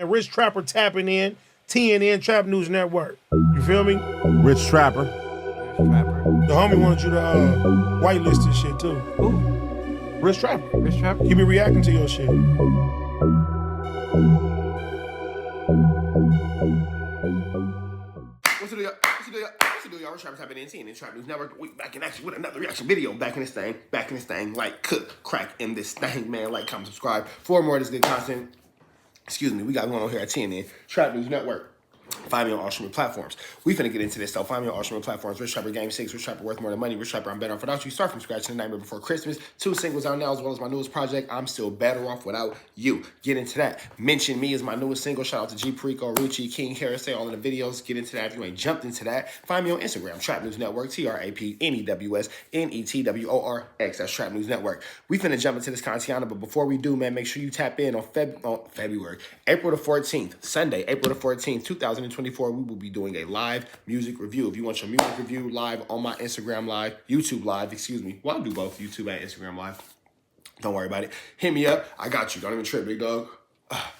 And Rich Trapper tapping in, TNN Trap News Network. You feel me? Rich Trapper. The homie wanted you to whitelist this shit too. Who? Rich Trapper. Rich Trapper? He be reacting to your shit. What's the deal, y'all? Rich Trapper tapping in, TNN Trap News Network. We back in action with another reaction video. Back in this thing. Like, cook, crack in this thing, man. Like, comment, subscribe for more of this good content. Excuse me, we got going on here at TNN Trap News Network. Find me on all streaming platforms. We finna get into this, though. Find me on all streaming platforms. Rich Trapper Game 6, Rich Trapper Worth More Than Money, Rich Trapper I'm Better Off Without You, Start From Scratch in the Nightmare Before Christmas. 2 singles out now, as well as my newest project, I'm Still Better Off Without You. Get into that. Mention Me is my newest single. Shout out to G Perico, Rucci, King Harris, say all in the videos. Get into that if you ain't jumped into that. Find me on Instagram, Trap News Network, TRAPNEWS NETWORX. That's Trap News Network. We finna jump into this content, but before we do, man, make sure you tap in on February, April the 14th, Sunday, April the 14th, 2024. We will be doing a live music review. If you want your music review live on my Instagram live, YouTube live, excuse me. Well, I'll do both, YouTube and Instagram live. Don't worry about it. Hit me up. I got you. Don't even trip, big dog.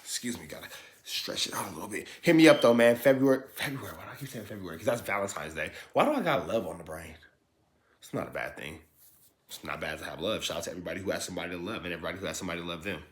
Excuse me. Gotta stretch it out a little bit. Hit me up, though, man. February. Why do I keep saying February? Because that's Valentine's Day. Why do I got love on the brain? It's not a bad thing. It's not bad to have love. Shout out to everybody who has somebody to love and everybody who has somebody to love them.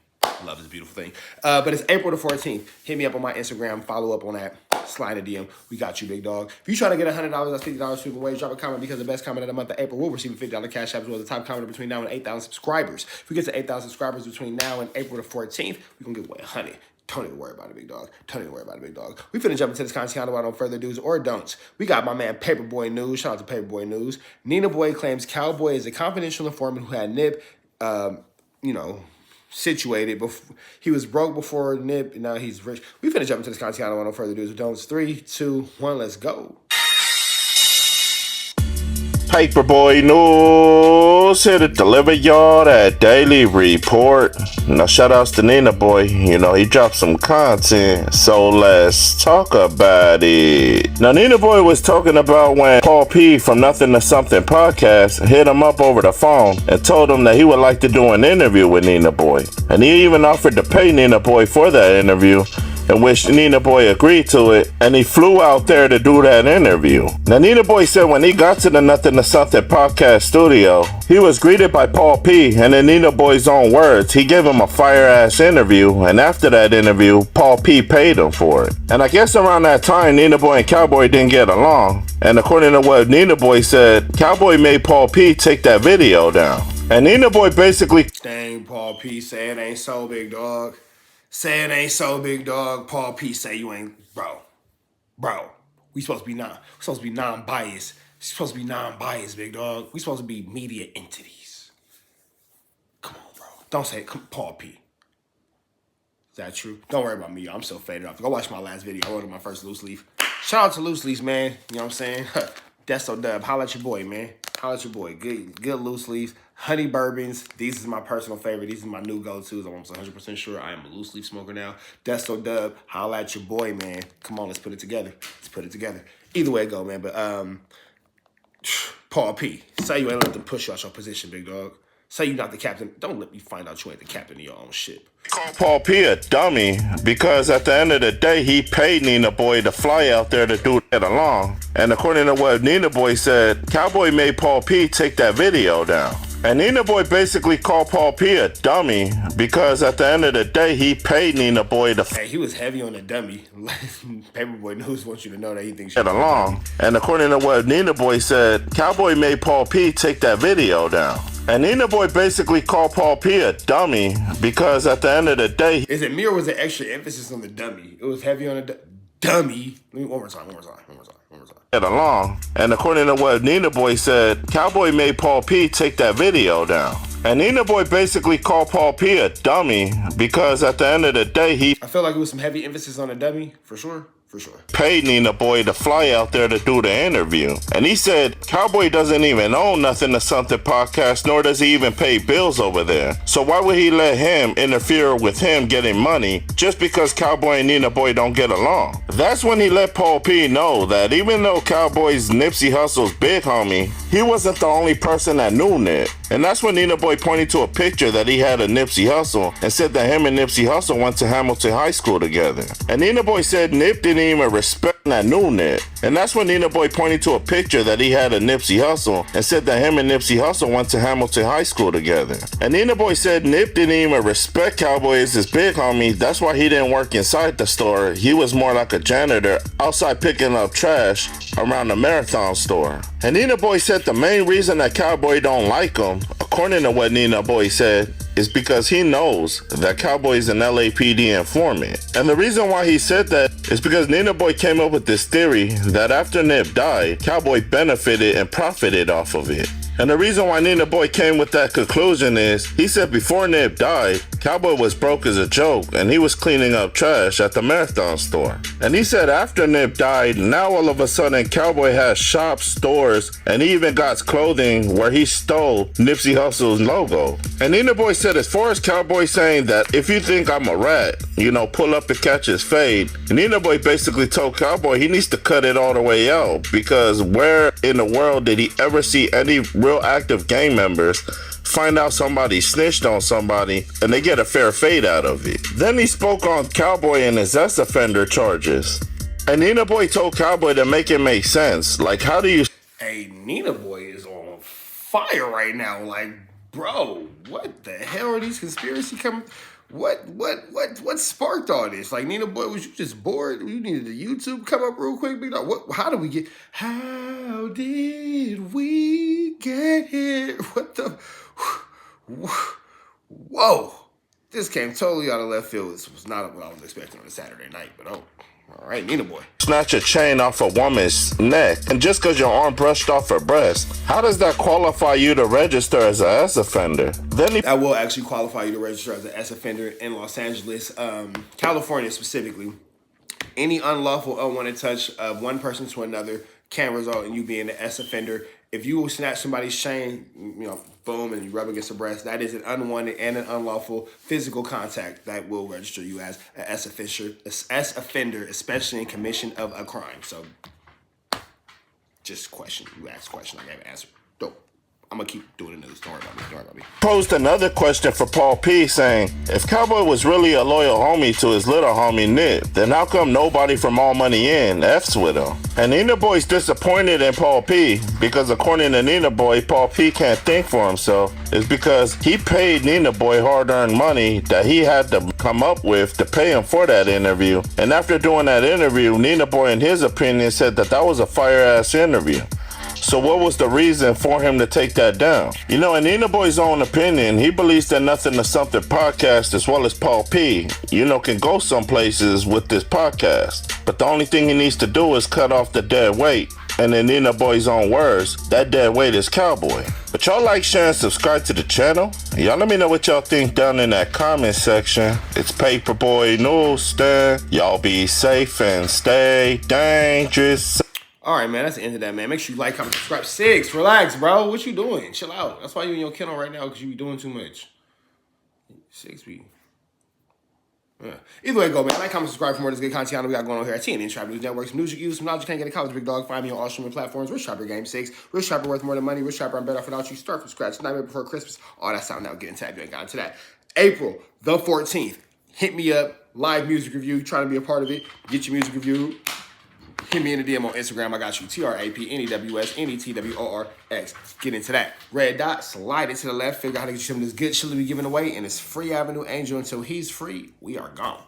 Love is a beautiful thing. But it's April the 14th. Hit me up on my Instagram. Follow up on that. Slide a DM. We got you, big dog. If you trying to get $100, that's $50 super wage. Drop a comment because the best comment of the month of April will receive a $50 cash app as well as the top commenter between now and 8,000 subscribers. If we get to 8,000 subscribers between now and April the 14th, we're going to give away 100. Don't even worry about it, big dog. Don't even worry about it, big dog. We finna jump into this content about no further do's or don'ts. We got my man Paperboy News. Shout out to Paperboy News. Nina Boy claims Cowboy is a confidential informant who had Nip, situated before. He was broke before Nip, and now he's rich. We finna jump into this content. I don't want no further do's or don'ts. 3, 2, 1, let's go. Paperboy News, here to deliver y'all that daily report. Now, shout outs to Nina Boy. You know, he dropped some content, so let's talk about it. Now, Nina Boy was talking about when Paul P from Nothing to Something podcast hit him up over the phone and told him that he would like to do an interview with Nina Boy. And he even offered to pay Nina Boy for that interview, in which Nina Boy agreed to it, and he flew out there to do that interview. Now, Nina Boy said when he got to the Nothing to Something podcast studio, he was greeted by Paul P, and in Nina Boy's own words, he gave him a fire-ass interview, and after that interview, Paul P paid him for it. And I guess around that time, Nina Boy and Cowboy didn't get along, and according to what Nina Boy said, Cowboy made Paul P take that video down. And Nina Boy basically... Dang, Paul P say it ain't so, big dog. Say it ain't so, big dog. Paul P say you ain't, bro. We supposed to be non-biased. Supposed to be non-biased, big dog. We supposed to be media entities. Come on, bro. Don't say it. Paul P. Is that true? Don't worry about me. I'm so faded off. Go watch my last video. I ordered my first loose leaf. Shout out to loose leaves, man. You know what I'm saying? That's so dub. Holla at your boy, man. Holla at your boy. Good loose leaves. Honey bourbons. These is my personal favorite. These are my new go-tos. I'm almost 100% sure I am a loose leaf smoker now. That's so dub. Holla at your boy, man. Come on, let's put it together. Either way it go, man. But Paul P. Say you ain't let them push you out your position, big dog. Say you not the captain. Don't let me find out you ain't the captain of your own ship. Call Paul P a dummy because at the end of the day, he paid Nina Boy to fly out there to do that along. And according to what Nina Boy said, Cowboy made Paul P take that video down. And Nina Boy basically called Paul P a dummy because at the end of the day, he paid Nina Boy to Hey, he was heavy on the dummy. Paperboy News wants you to know that he thinks get along. And according to what Nina Boy said, Cowboy made Paul P take that video down. And Nina Boy basically called Paul P a dummy because at the end of the day... Is it me or was it extra emphasis on the dummy? It was heavy on the dummy. Let me one more time. Get along. And according to what Nina Boy said, Cowboy made Paul P take that video down. And Nina Boy basically called Paul P a dummy because at the end of the day, I feel like it was some heavy emphasis on the dummy, for sure. For sure. Paid Nina Boy to fly out there to do the interview. And he said Cowboy doesn't even own Nothing to Something podcast, nor does he even pay bills over there. So why would he let him interfere with him getting money just because Cowboy and Nina Boy don't get along? That's when he let Paul P know that even though Cowboy's Nipsey Hussle's big homie, he wasn't the only person that knew Nip. And that's when Nina Boy pointed to a picture that he had of Nipsey Hussle and said that him and Nipsey Hussle went to Hamilton High School together. And Nina Boy said Nip didn't even respect that new Nip. And that's when Nina Boy pointed to a picture that he had of Nipsey Hussle and said that him and Nipsey Hussle went to Hamilton High School together. And Nina Boy said Nip didn't even respect Cowboy as his big homie. That's why he didn't work inside the store. He was more like a janitor outside picking up trash around the Marathon store. And Nina Boy said the main reason that Cowboy don't like him, according to what Nina Boy said, is because he knows that Cowboy is an LAPD informant. And the reason why he said that is because Nina Boy came up with this theory that after Nip died, Cowboy benefited and profited off of it. And the reason why Nina Boy came with that conclusion is, he said before Nip died, Cowboy was broke as a joke and he was cleaning up trash at the Marathon store. And he said after Nip died, now all of a sudden Cowboy has shops, stores, and he even got clothing where he stole Nipsey Hussle's logo. And Nina Boy said as far as Cowboy saying that if you think I'm a rat, pull up and catch his fade, Nina Boy basically told Cowboy he needs to cut it all the way out, because where in the world did he ever see any real active gang members find out somebody snitched on somebody and they get a fair fade out of it? Then he spoke on Cowboy and his ex-offender charges. And Nina Boy told Cowboy to make it make sense. Like, how do you... Hey, Nina Boy is on fire right now. Like, bro, what the hell are these conspiracy coming... What sparked all this? Like, Nina Boy, was you just bored? You needed the YouTube come up real quick? How did we get here? What the... Whoa. This came totally out of left field. This was not what I was expecting on a Saturday night, but all right, Nina Boy. Snatch a chain off a woman's neck, and just because your arm brushed off her breast, how does that qualify you to register as an S-offender? That will actually qualify you to register as an S-offender in Los Angeles, California specifically. Any unlawful, unwanted touch of one person to another can result in you being an S-offender. If you snatch somebody's chain, boom, and you rub against the breast, that is an unwanted and an unlawful physical contact that will register you as an S-offender, especially in commission of a crime. So, just question. You asked a question, I gave an answer. Dope. I'm going to keep doing another story about me. Posed another question for Paul P, saying, if Cowboy was really a loyal homie to his little homie Nip, then how come nobody from All Money In F's with him? And Nina Boy's disappointed in Paul P because according to Nina Boy, Paul P can't think for himself. It's because he paid Nina Boy hard-earned money that he had to come up with to pay him for that interview. And after doing that interview, Nina Boy, in his opinion, said that was a fire-ass interview. So what was the reason for him to take that down? In Nina Boy's own opinion, he believes that Nothing to Something podcast, as well as Paul P, can go some places with this podcast. But the only thing he needs to do is cut off the dead weight. And in Nina Boy's own words, that dead weight is Cowboy. But y'all like, share, and subscribe to the channel. Y'all let me know what y'all think down in that comment section. It's Paperboy News. Y'all be safe and stay dangerous. All right, man, that's the end of that, man. Make sure you like, comment, subscribe. 6, relax, bro. What you doing? Chill out. That's why you in your kennel right now, because you be doing too much. 6, yeah. Either way, go, man. Like, comment, subscribe for more of this good content we got going on here at TNN Trap News Network. Some news you use, some knowledge you can't get in college, big dog. Find me on all streaming platforms. Rich Trapper Game 6. Rich Trapper worth more than money. Rich Trapper, I'm better off without you. Start from scratch. Nightmare Before Christmas. All that sound now. Getting tagged. You ain't got into that. April the 14th. Hit me up. Live music review. Trying to be a part of it. Get your music review. Hit me in the DM on Instagram. I got you. TRAPNEWSNETWORX. Get into that. Red dot. Slide it to the left. Figure out how to get you some of this good shit we giving away. And it's free Avenue Angel until he's free. We are gone.